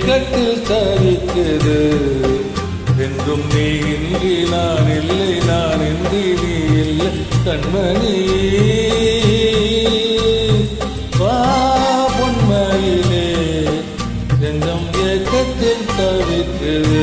ஏக்கத்தில் தவிக்குது. என்றும் நீ இன்றி நான் இல்லை, நான் இன்றி நீ இல்லை கண்மணி. வா பொன்மையிலே என்றும் ஏக்கத்தில் தவிக்குது.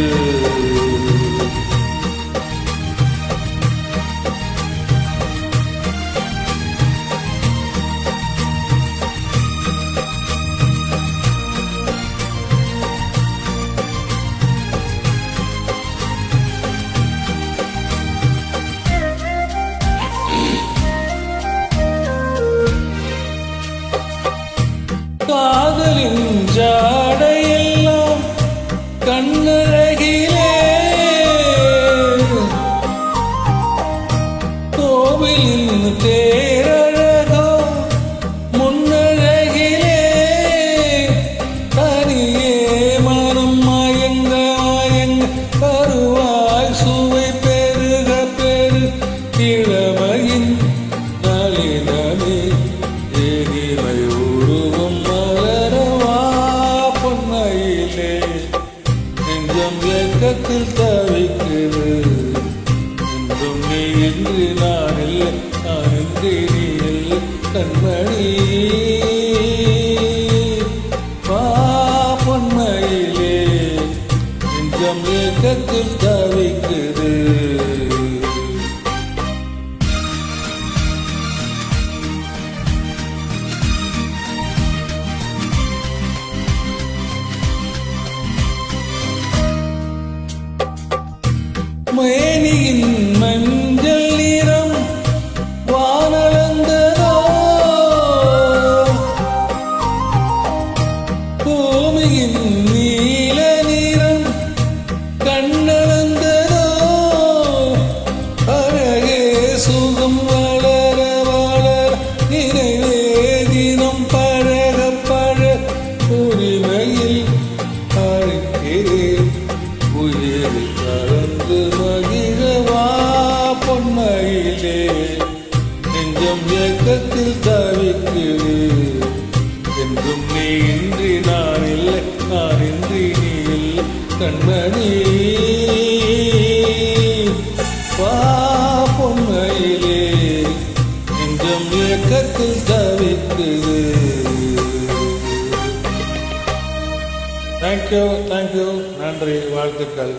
காதலின் ஜாடையெல்லாம் கண்ணழகிலே, கோவிலின் தேரழகோ முன்னழகிலே. தனியே மனம் மயங்க மயங்க கருவாய் சுவை பெருக பெரு இளமையின் நளினமே ஏகிமை உருவம் மலரவா பொன்மையிலே நெஞ்சம் ஏக்கத்தில் தவிக்குது. என்றும் நீ இன்றி நான் இல்லை, நான் இன்றி நீ இல்லை கண்மணி. வா பொன்மையிலே நெஞ்சம் ஏக்கத்தில் தவிக்குது. மேனியின் மஞ்சள் நிறம் வானளந்ததோ, பூமியின் நீல நிறம் கண்ணளந்ததோ. அழகே சுகம் வளர வளர நிறைவே தினம் பழக பழக உரிமையில் அழைக்கிறேன் உயிரில் கலந்து மகிழவா பொன்மையிலே நெஞ்சம் ஏக்கத்தில் தவிக்குது. என்றும் நீ இன்றி நான் இல்லை, நான் இன்றி நீ இல்லை கண்மணி. வா பொன்மையிலே நெஞ்சம் ஏக்கத்தில் தவிக்குது. தேங்க்யூ, நன்றி, வாழ்த்துக்கள்.